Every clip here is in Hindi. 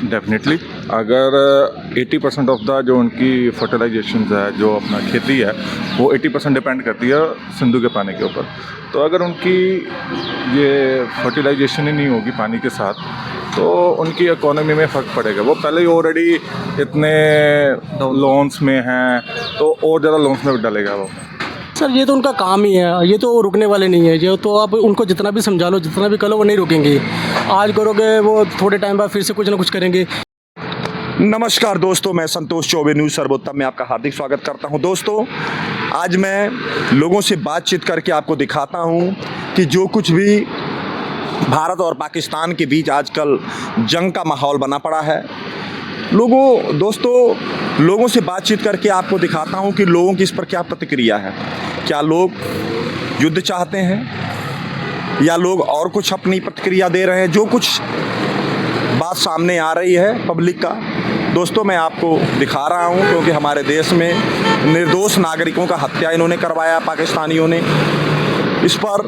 डेफिनेटली अगर 80% ऑफ द जो उनकी फर्टिलाइजेशन है, जो अपना खेती है, वो 80% डिपेंड करती है सिंधु के पानी के ऊपर। तो अगर उनकी ये फर्टिलाइजेशन ही नहीं होगी पानी के साथ, तो उनकी इकोनॉमी में फ़र्क पड़ेगा। वो पहले ही ऑलरेडी इतने लोन्स में हैं, तो और ज़्यादा लोन्स में डलेगा वो। सर ये तो उनका काम ही है, ये तो रुकने वाले नहीं है। ये तो आप उनको जितना भी समझा लो, जितना भी करो, वो नहीं रुकेंगे। आज करोगे, वो थोड़े टाइम बाद फिर से कुछ ना कुछ करेंगे। नमस्कार दोस्तों, मैं संतोष चौबे न्यूज़ सर्वोत्तम में आपका हार्दिक स्वागत करता हूं। दोस्तों, आज मैं लोगों से बातचीत करके आपको दिखाता हूं कि जो कुछ भी भारत और पाकिस्तान के बीच आजकल जंग का माहौल बना पड़ा है, लोगों से बातचीत करके आपको दिखाता हूं कि लोगों की इस पर क्या प्रतिक्रिया है। क्या लोग युद्ध चाहते हैं या लोग और कुछ अपनी प्रतिक्रिया दे रहे हैं? जो कुछ बात सामने आ रही है पब्लिक का, दोस्तों मैं आपको दिखा रहा हूं, क्योंकि हमारे देश में निर्दोष नागरिकों का हत्या इन्होंने करवाया पाकिस्तानियों ने। इस पर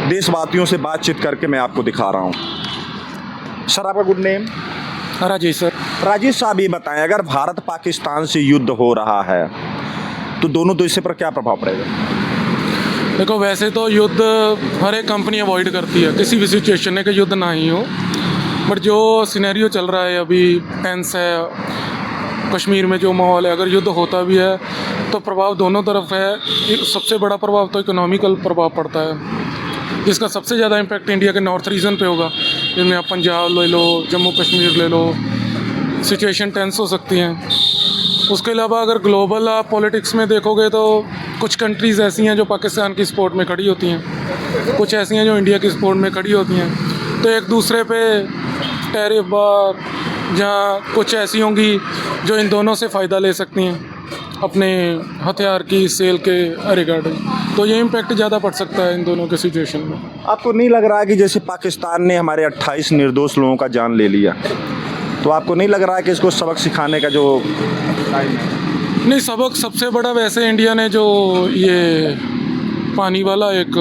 देशवासियों से बातचीत करके मैं आपको दिखा रहा हूं। सर, आपका good name? Rajesh sir. Rajesh साहब, ये बताएं, अगर भारत पाकिस्तान से युद्ध हो रहा है तो दोनों देशों पर क्या प्रभाव पड़ेगा? देखो, वैसे तो युद्ध हर एक कंपनी अवॉइड करती है, किसी भी सिचुएशन में कि युद्ध ना ही हो। बट जो सिनेरियो चल रहा है अभी, टेंस है कश्मीर में जो माहौल है, अगर युद्ध होता भी है तो प्रभाव दोनों तरफ है। सबसे बड़ा प्रभाव तो इकोनॉमिकल प्रभाव पड़ता है, जिसका सबसे ज़्यादा इम्पैक्ट इंडिया के नॉर्थ रीजन पे होगा। जिनमें आप पंजाब ले लो, जम्मू कश्मीर ले लो, सिचुएशन टेंस हो सकती हैं। उसके अलावा अगर ग्लोबल आप पॉलिटिक्स में देखोगे तो कुछ कंट्रीज़ ऐसी हैं जो पाकिस्तान की सपोर्ट में खड़ी होती हैं, कुछ ऐसी हैं जो इंडिया की सपोर्ट में खड़ी होती हैं। तो एक दूसरे पे टैरिफ बार जहाँ कुछ ऐसी होंगी जो इन दोनों से फ़ायदा ले सकती हैं अपने हथियार की सेल के रिगार्डिंग। तो ये इम्पैक्ट ज़्यादा पड़ सकता है इन दोनों के सिचुएशन में। आपको नहीं लग रहा है कि जैसे पाकिस्तान ने हमारे 28 निर्दोष लोगों का जान ले लिया, तो आपको नहीं लग रहा है कि इसको सबक सिखाने का जो नहीं, सबक सबसे बड़ा वैसे इंडिया ने जो ये पानी वाला एक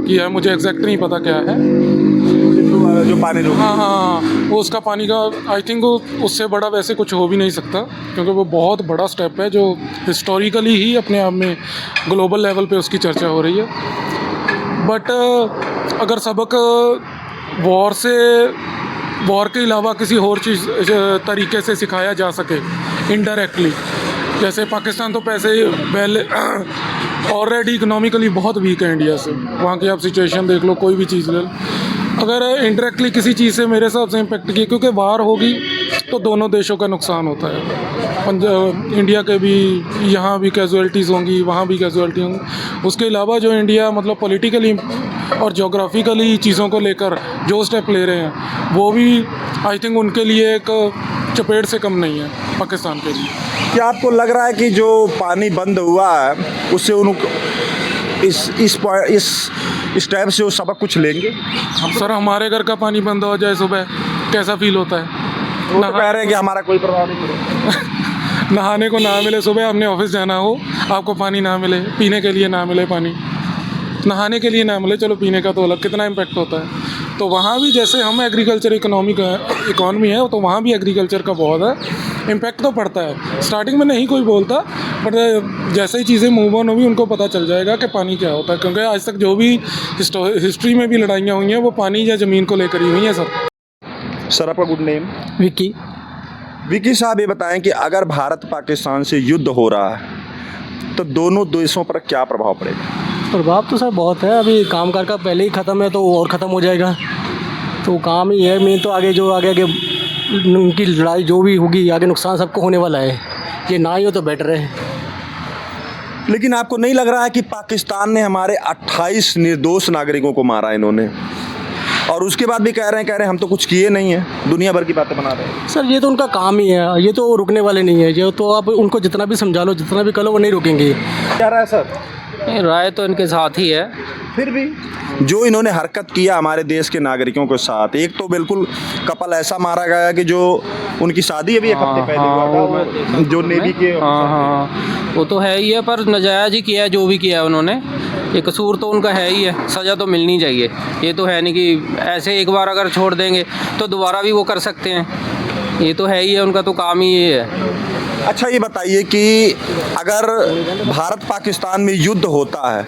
किया है, मुझे एग्जैक्ट नहीं पता क्या है, जो पानी रोक, हाँ, वो उसका पानी का आई थिंक उससे बड़ा वैसे कुछ हो भी नहीं सकता, क्योंकि वो बहुत बड़ा स्टेप है जो हिस्टोरिकली ही अपने आप में ग्लोबल लेवल पे उसकी चर्चा हो रही है। बट अगर सबक वॉर के अलावा किसी और चीज़ तरीके से सिखाया जा सके इनडायरेक्टली, जैसे पाकिस्तान तो पैसे पहले ऑलरेडी इकोनॉमिकली बहुत वीक है इंडिया से, वहाँ की आप सिचुएशन देख लो, कोई भी चीज़ ले लो। अगर इनडायरेक्टली किसी चीज़ से मेरे हिसाब से इम्पेक्ट की, क्योंकि वार होगी तो दोनों देशों का नुकसान होता है। इंडिया के भी यहाँ भी कैजुअलिटीज़ होंगी, वहाँ भी कैजुअलिटी होंगी। उसके अलावा जो इंडिया मतलब पॉलिटिकली और जोग्राफिकली चीज़ों को लेकर जो स्टेप ले रहे हैं, वो भी आई थिंक उनके लिए एक चपेट से कम नहीं है पाकिस्तान के लिए। क्या आपको लग रहा है कि जो पानी बंद हुआ है उससे उनको इस स्टेप से वो सबक कुछ लेंगे? सर, हमारे घर का पानी बंद हो जाए सुबह, कैसा फील होता है? वो तो कह रहे हैं कि हमारा कोई प्रभाव नहीं पड़ेगा। नहाने को ना मिले, सुबह हमने ऑफिस जाना हो, आपको पानी ना मिले, पीने के लिए ना मिले पानी, नहाने के लिए ना मिले, चलो पीने का तो अलग, कितना इम्पैक्ट होता है। तो वहाँ भी जैसे हम एग्रीकल्चर इकॉनमी है, तो वहाँ भी एग्रीकल्चर का बहुत है इम्पैक्ट तो पड़ता है। स्टार्टिंग में नहीं कोई बोलता, बट जैसे ही चीज़ें मूव ऑन होगी उनको पता चल जाएगा कि पानी क्या होता है, क्योंकि आज तक जो भी हिस्ट्री में भी लड़ाइयाँ हुई हैं वो पानी या ज़मीन को लेकर ही हुई हैं। सर, आपका गुड नेम? विक्की। विकी साहब, ये बताएं कि अगर भारत पाकिस्तान से युद्ध हो रहा है तो दोनों देशों पर क्या प्रभाव पड़ेगा? प्रभाव तो सर बहुत है। अभी काम का पहले ही ख़त्म है तो और ख़त्म हो जाएगा, तो काम ही है मेन। तो आगे उनकी लड़ाई जो भी होगी, आगे नुकसान सबको होने वाला है। ये ना ही हो तो बेटर है। लेकिन आपको नहीं लग रहा है कि पाकिस्तान ने हमारे 28 निर्दोष नागरिकों को मारा इन्होंने, और उसके बाद भी कह रहे हैं हम तो कुछ किए नहीं हैं, दुनिया भर की बातें बना रहे हैं? सर ये तो उनका काम ही है, ये तो रुकने वाले नहीं है। ये तो आप उनको जितना भी समझा लो, जितना भी करो, वो नहीं रुकेंगे। क्या रहा है सर? राय तो इनके साथ ही है। फिर भी जो इन्होंने हरकत किया हमारे देश के नागरिकों के साथ, एक तो बिल्कुल कपल ऐसा मारा गया कि जो उनकी शादी अभी एक हफ्ते पहले हुआ था, वो जो नेवी के, हाँ, वो तो है ही है, पर नाजायज़ ही किया है जो भी किया है उन्होंने। ये कसूर तो उनका है ही है, सज़ा तो मिलनी चाहिए। ये तो है नहीं कि ऐसे एक बार अगर छोड़ देंगे तो दोबारा भी वो कर सकते हैं। ये तो है ही है, उनका तो काम ही ये है। अच्छा ये बताइए कि अगर भारत पाकिस्तान में युद्ध होता है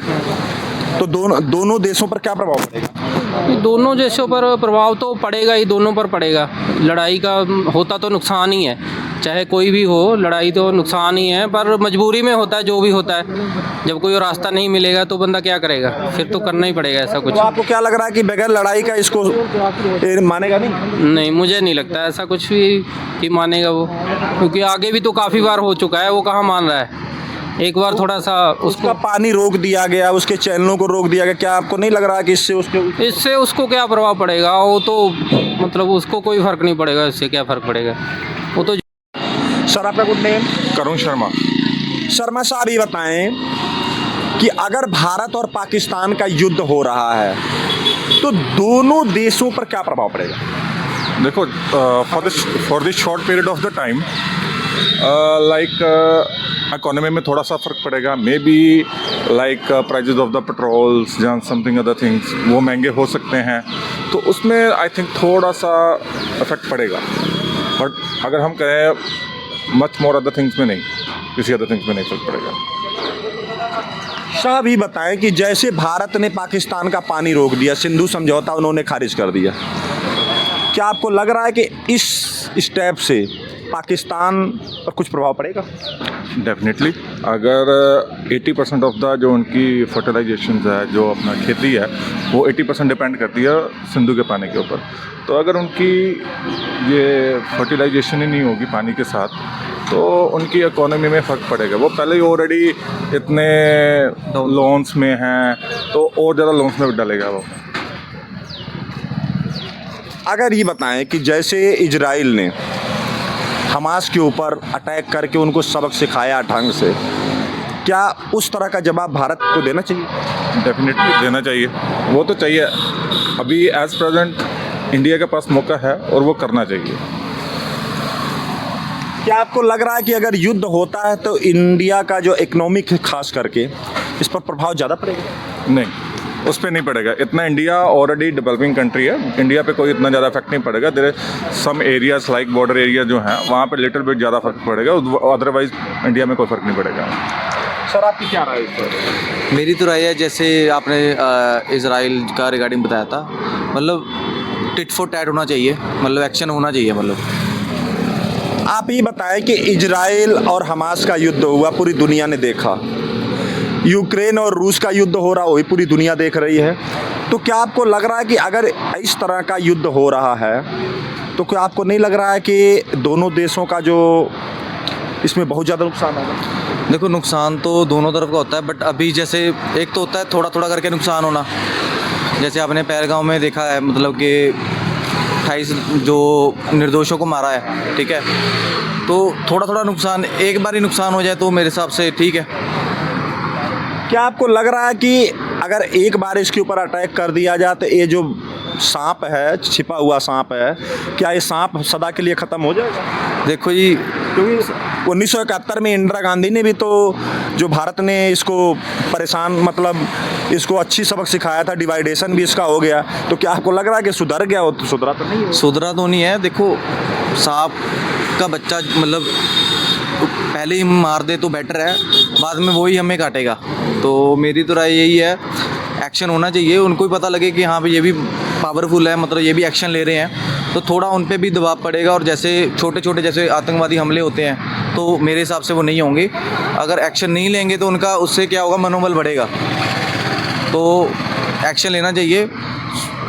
तो दोनों देशों पर क्या प्रभाव पड़ेगा? ये दोनों देशों पर प्रभाव तो पड़ेगा ही, दोनों पर पड़ेगा। लड़ाई का होता तो नुकसान ही है, चाहे कोई भी हो, लड़ाई तो नुकसान ही है, पर मजबूरी में होता है जो भी होता है। जब कोई रास्ता नहीं मिलेगा तो बंदा क्या करेगा, फिर तो करना ही पड़ेगा ऐसा कुछ। तो आपको क्या लग रहा है कि बगैर लड़ाई का इसको मानेगा नहीं? नहीं, मुझे नहीं लगता ऐसा कुछ भी कि मानेगा वो, क्योंकि आगे भी तो काफ़ी बार हो चुका है, वो कहाँ मान रहा है। एक बार थोड़ा सा उसका पानी रोक दिया गया, उसके चैनलों को रोक दिया गया, क्या आपको नहीं लग रहा कि इससे उसको क्या प्रभाव पड़ेगा? वो तो मतलब उसको कोई फ़र्क नहीं पड़ेगा, इससे क्या फ़र्क पड़ेगा, वो तो। सर आपका गुड नेम? करुण शर्मा। शर्मा साहब ये बताएं कि अगर भारत और पाकिस्तान का युद्ध हो रहा है तो दोनों देशों पर क्या प्रभाव पड़ेगा? देखो, for this short period of the time, like economy में थोड़ा सा फ़र्क पड़ेगा, may be like prizes of the patrols या समथिंग अदर थिंग्स वो महंगे हो सकते हैं, तो उसमें आई थिंक थोड़ा सा इफेक्ट पड़ेगा। बट अगर हम कहें मच मोर अदर थिंग्स में नहीं, किसी अदर थिंग्स में नहीं फर्क पड़ेगा। साहब ये बताएं कि जैसे भारत ने पाकिस्तान का पानी रोक दिया, सिंधु समझौता उन्होंने खारिज कर दिया, क्या आपको लग रहा है कि इस स्टेप से पाकिस्तान पर कुछ प्रभाव पड़ेगा? डेफिनेटली, अगर 80% ऑफ द जो उनकी फर्टिलाइजेशन है, जो अपना खेती है, वो 80% डिपेंड करती है सिंधु के पानी के ऊपर। तो अगर उनकी ये फर्टिलाइजेशन ही नहीं होगी पानी के साथ, तो उनकी इकोनॉमी में फ़र्क पड़ेगा। वो पहले ही ऑलरेडी इतने लोन्स में हैं, तो और ज़्यादा लोन्स में डालेगा वो। अगर ये बताएं कि जैसे इजराइल ने हमास के ऊपर अटैक करके उनको सबक सिखाया ढंग से, क्या उस तरह का जवाब भारत को देना चाहिए? डेफिनेटली देना चाहिए, वो तो चाहिए। अभी एज प्रेजेंट इंडिया के पास मौका है और वो करना चाहिए। क्या आपको लग रहा है कि अगर युद्ध होता है तो इंडिया का जो इकोनॉमिक खास करके इस पर प्रभाव ज़्यादा पड़ेगा? नहीं, उस पर नहीं पड़ेगा इतना। इंडिया ऑलरेडी डेवलपिंग कंट्री है, इंडिया पे कोई इतना ज़्यादा इफेक्ट नहीं पड़ेगा। There some areas like border area जो हैं, वहाँ पे लिटिल बिट ज़्यादा फर्क पड़ेगा, अदरवाइज इंडिया में कोई फ़र्क नहीं पड़ेगा। सर आपकी क्या राय है इस पर? मेरी तो राय है, जैसे आपने इजराइल का रिगार्डिंग बताया था, मतलब टिट फॉर टैट होना चाहिए, मतलब एक्शन होना चाहिए। मतलब आप ये बताएं कि इजराइल और हमास का युद्ध हुआ, पूरी दुनिया ने देखा। यूक्रेन और रूस का युद्ध हो रहा हो, पूरी दुनिया देख रही है। तो क्या आपको लग रहा है कि अगर इस तरह का युद्ध हो रहा है तो क्या आपको नहीं लग रहा है कि दोनों देशों का जो इसमें बहुत ज़्यादा नुकसान होगा? देखो, नुकसान तो दोनों तरफ का होता है, बट अभी जैसे एक तो होता है थोड़ा थोड़ा करके नुकसान होना, जैसे आपने पहलगांव में देखा है, मतलब कि 28 जो निर्दोषों को मारा है, ठीक है, तो थोड़ा थोड़ा नुकसान, एक बार ही नुकसान हो जाए तो मेरे हिसाब से ठीक है। क्या आपको लग रहा है कि अगर एक बार इसके ऊपर अटैक कर दिया जाए तो ये जो सांप है, छिपा हुआ सांप है, क्या ये सांप सदा के लिए ख़त्म हो जाएगा? देखो जी, क्योंकि 1971 में इंदिरा गांधी ने भी तो जो भारत ने इसको परेशान, मतलब इसको अच्छी सबक सिखाया था, डिवाइडेशन भी इसका हो गया, तो क्या आपको लग रहा है कि सुधर गया हो? तो सुधरा तो नहीं है। सुधरा तो नहीं है। देखो, सांप का बच्चा मतलब पहले ही मार दे तो बेटर है, बाद में वही हमें काटेगा। तो मेरी तो राय यही है, एक्शन होना चाहिए। उनको भी पता लगे कि हाँ भाई ये भी पावरफुल है, मतलब ये भी एक्शन ले रहे हैं, तो थोड़ा उन पे भी दबाव पड़ेगा। और जैसे छोटे छोटे जैसे आतंकवादी हमले होते हैं, तो मेरे हिसाब से वो नहीं होंगे। अगर एक्शन नहीं लेंगे तो उनका उससे क्या होगा, मनोबल बढ़ेगा। तो एक्शन लेना चाहिए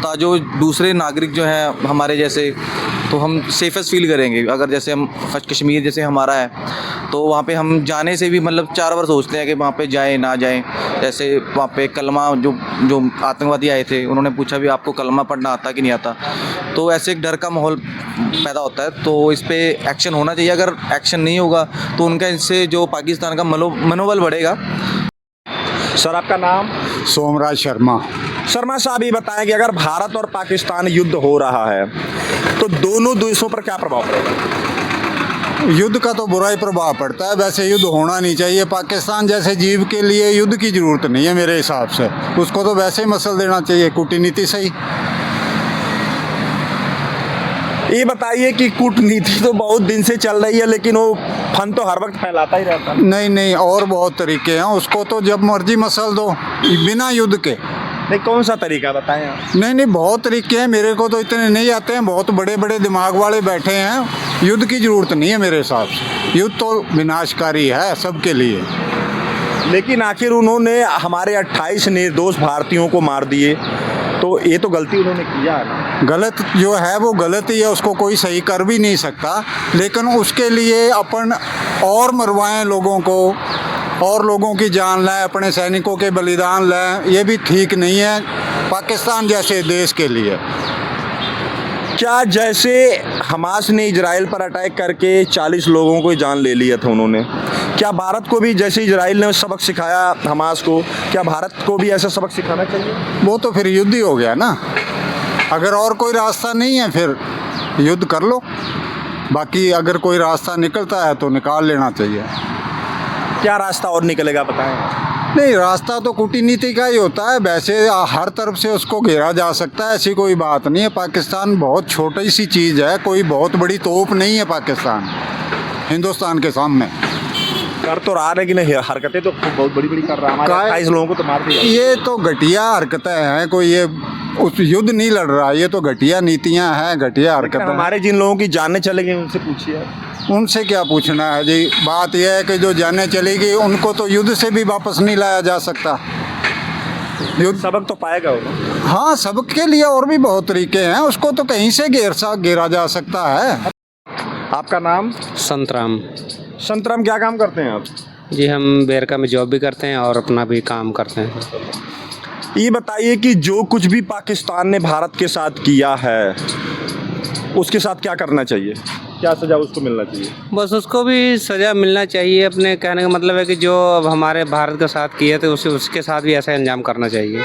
ताकि दूसरे नागरिक जो हैं हमारे जैसे, तो हम सेफेस्ट फील करेंगे। अगर जैसे हम कश्मीर जैसे हमारा है, तो वहाँ पे हम जाने से भी मतलब 4 बार सोचते हैं कि वहाँ पे जाएं ना जाएं। जैसे वहाँ पे कलमा जो आतंकवादी आए थे, उन्होंने पूछा भी आपको कलमा पढ़ना आता कि नहीं आता, तो ऐसे एक डर का माहौल पैदा होता है। तो इस पर एक्शन होना चाहिए। अगर एक्शन नहीं होगा तो उनका इससे जो पाकिस्तान का मनोबल बढ़ेगा। सर आपका नाम? सोमराज शर्मा। शर्मा साहब ये बताएं कि अगर भारत और पाकिस्तान युद्ध हो रहा है तो दोनों देशों पर क्या प्रभाव पड़ेगा? युद्ध का तो बुरा ही प्रभाव पड़ता है, वैसे युद्ध होना नहीं चाहिए। पाकिस्तान जैसे जीव के लिए युद्ध की ज़रूरत नहीं है मेरे हिसाब से, उसको तो वैसे ही मसल देना चाहिए, कूटनीति से ही। ये बताइए कि कूटनीति तो बहुत दिन से चल रही है, लेकिन वो फन तो हर वक्त फैलाता ही रहता है। नहीं नहीं, और बहुत तरीके हैं, उसको तो जब मर्जी मसल दो बिना युद्ध के। नहीं, कौन सा तरीका बताएं आप? नहीं नहीं, बहुत तरीके हैं, मेरे को तो इतने नहीं आते हैं, बहुत बड़े बड़े दिमाग वाले बैठे हैं। युद्ध की ज़रूरत नहीं है मेरे हिसाब से, युद्ध तो विनाशकारी है सबके लिए। लेकिन आखिर उन्होंने हमारे 28 निर्दोष भारतीयों को मार दिए, तो ये तो गलती उन्होंने किया है ना। गलत जो है वो गलत ही है, उसको कोई सही कर भी नहीं सकता, लेकिन उसके लिए अपन और मरवाएं लोगों को, और लोगों की जान लें, अपने सैनिकों के बलिदान लें, ये भी ठीक नहीं है पाकिस्तान जैसे देश के लिए। क्या जैसे हमास ने इजराइल पर अटैक करके 40 लोगों को जान ले लिया था उन्होंने, क्या भारत को भी जैसे इजराइल ने सबक सिखाया हमास को, क्या भारत को भी ऐसा सबक सिखाना चाहिए? वो तो फिर युद्ध ही हो गया ना। अगर और कोई रास्ता नहीं है फिर युद्ध कर लो, बाकी अगर कोई रास्ता निकलता है तो निकाल लेना चाहिए। क्या रास्ता और निकलेगा बताएं? नहीं, रास्ता तो कूटनीति का ही होता है, वैसे हर तरफ से उसको घेरा जा सकता है, ऐसी कोई बात नहीं है। पाकिस्तान बहुत छोटी सी चीज़ है, कोई बहुत बड़ी तोप नहीं है पाकिस्तान हिंदुस्तान के सामने। कर तो रहा है, लेकिन हरकतें तो बहुत बड़ी बड़ी कर रहा है। हमारे 28 लोगों को तो मार दिया। ये तो घटिया हरकतें हैं, कोई ये उस युद्ध नहीं लड़ रहा, ये तो घटिया नीतियां हैं, घटिया हरकतें। हमारे जिन लोगों की जानें चले गई उनसे पूछिए। उनसे क्या पूछना है जी, बात यह है कि जो जाने चली गई उनको तो युद्ध से भी वापस नहीं लाया जा सकता। युद्ध सबक तो पाएगा वो। हाँ, सबके लिए और भी बहुत तरीके हैं, उसको तो कहीं से घेरा जा सकता है। आपका नाम? संतराम संतराम, क्या काम करते हैं आप? जी, हम बेरका में जॉब भी करते हैं और अपना भी काम करते हैं। ये बताइए कि जो कुछ भी पाकिस्तान ने भारत के साथ किया है उसके साथ क्या करना चाहिए, क्या सज़ा उसको मिलना चाहिए? बस उसको भी सज़ा मिलना चाहिए। अपने कहने का मतलब है कि जो अब हमारे भारत के साथ किए थे उसके साथ भी ऐसा अंजाम करना चाहिए।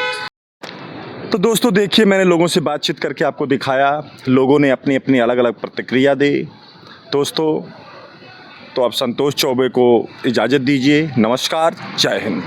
तो दोस्तों देखिए, मैंने लोगों से बातचीत करके आपको दिखाया, लोगों ने अपनी अपनी अलग अलग प्रतिक्रिया दी। दोस्तों, तो आप संतोष चौबे को इजाज़त दीजिए। नमस्कार, जय हिंद।